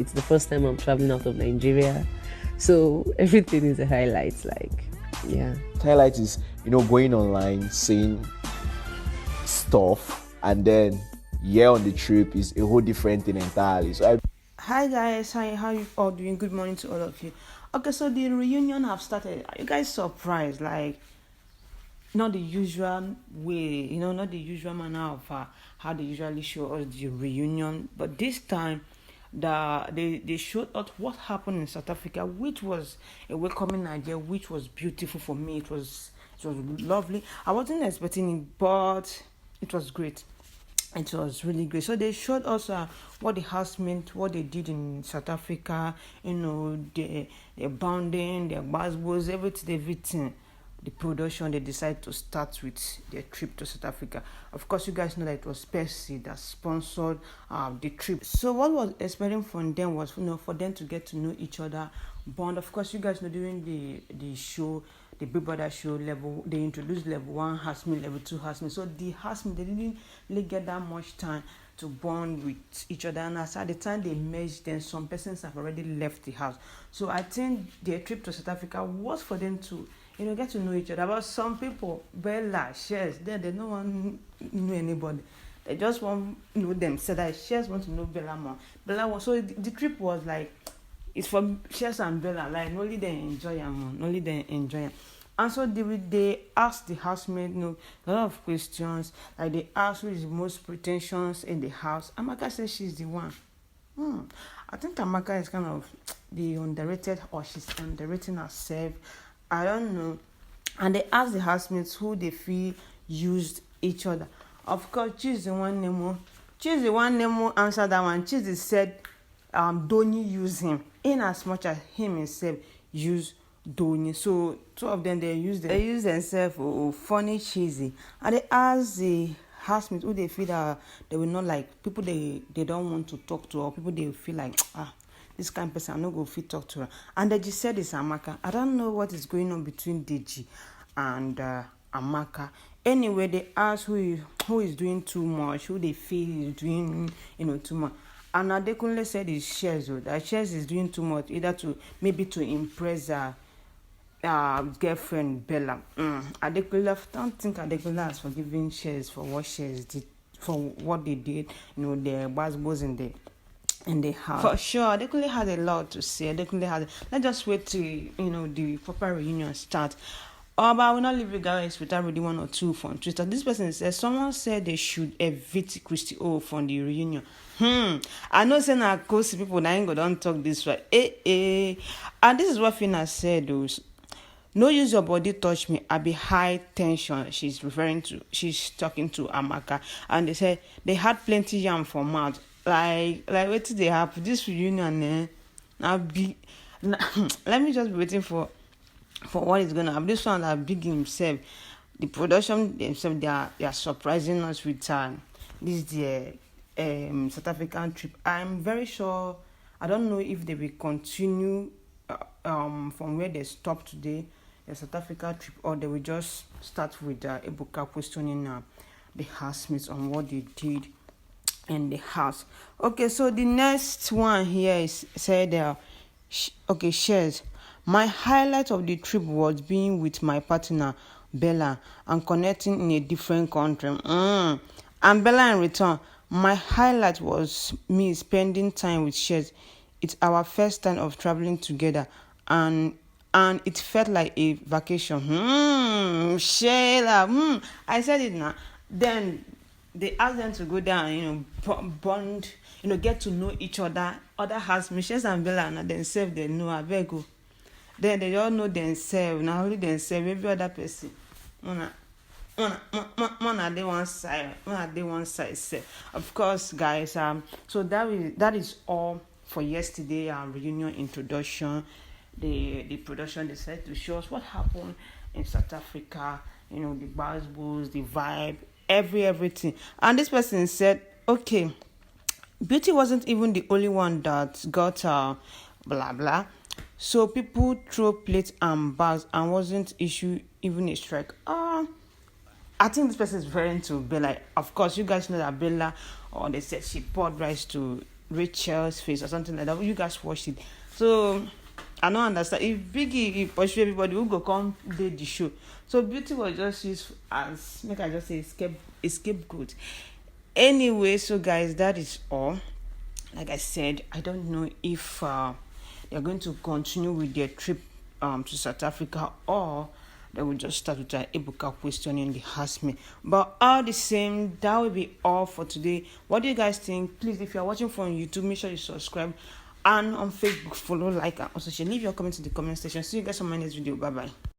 It's the first time I'm traveling out of Nigeria. So everything is a highlight, yeah. Highlight is, going online, seeing stuff, and then on the trip is a whole different thing entirely. Hi guys, how you all doing? Good morning to all of you. Okay, so the reunion have started. Are you guys surprised? Not the usual way, not the usual manner of how they usually show us the reunion, but this time they showed us what happened in South Africa, which was a welcoming idea, which was beautiful for me. It was lovely. I wasn't expecting it, but it was great. It was really great. So they showed us what the housemates, what they did in South Africa, their bonding, their buzzwords, everything. The production, they decided to start with their trip to South Africa. Of course, you guys know that it was Pepsi that sponsored the trip. So what was expecting from them was, for them to get to know each other, bond. Of course, you guys know during the show, the Bbnaija show level, they introduced level 1 housemate, level 2 housemate. So the housemate, they didn't really get that much time to bond with each other, and as at the time they merged, then some persons have already left the house. So I think their trip to South Africa was for them to get to know each other. But some people, Bella, shares, they don't want to know anybody. They just want to know themselves. That shares want to know Bella more. So the trip was it's for shares and Bella. Only they enjoy them, only they enjoy them. And so they asked the housemaid, a lot of questions. They asked who is the most pretentious in the house. Amaka says she's the one. I think Amaka is kind of the underrated, or she's underrating herself. I don't know. And they asked the housemates who they feel used each other. Of course, Chizzy one Nemo answered that one. Chizzy said Doyin used him, in as much as him himself used Doyin. So two of them, they use themselves for funny Chizzy. And they asked the housemates who they feel that they will not like, people they don't want to talk to, or people they feel like this kind of person, I'm not going to talk to her. And Deji said it's Amaka. I don't know what is going on between Deji and Amaka. Anyway, they asked who is doing too much, who they feel is doing too much. And Adekunle said it's Shares, that Shares is doing too much, either to impress her girlfriend Bella. Adekunle, I don't think Adekunle has forgiven Shares for what Shares did, for what they did, their buzzwords in the house. For sure, Adekunle has a lot to say. Let's just wait till the proper reunion start. But I will not leave you guys without reading one or two from Twitter. This person says someone said they should evict Christy O from the reunion. I know saying I coast people that ain't go don't talk this way. And this is what Fina said though. No use your body touch me. I be high tension. She's talking to Amaka. And they said they had plenty yam for mouth. What did they have? This reunion, let me just be waiting for what is gonna happen. This one that big himself, the production themselves, they are surprising us with this the South African trip. I'm very sure. I don't know if they will continue from where they stopped today, the South Africa trip, or they will just start with Ebuka questioning the housemates on what they did in the house. Okay, so the next one here is said Shares. My highlight of the trip was being with my partner Bella and connecting in a different country. And Bella in return, my highlight was me spending time with Shares. It's our first time of traveling together, and it felt like a vacation. Sheila, I said it now. Then they asked them to go down, bond, get to know each other. Other housemates, Shares and Bella, and themselves, they know Abego. Then they all know themselves, not only themselves, every other person. One they one side. Of course, guys. So that is all for yesterday. Reunion introduction. The production decided to show us what happened in South Africa. The buzzwords, the vibe, everything. And this person said, okay, Beauty wasn't even the only one that got blah blah. So people throw plates and bags and wasn't issue even a strike. I think this person is referring to Bella. Of course, you guys know that Bella, or they said she poured rice to Rachel's face or something like that. You guys watched it. So I don't understand. If Biggie pursue everybody, who go come did the show? So Beauty was just used as, make I just say, scapegoat. Anyway, so guys, that is all. Like I said, I don't know if they're going to continue with their trip to South Africa, or they will just start with an Ebuka questioning the housemate. But all the same, that will be all for today. What do you guys think? Please, if you're watching from YouTube, make sure you subscribe. And on Facebook, follow, like, and also share. Leave your comments in the comment section. See you guys on my next video. Bye bye.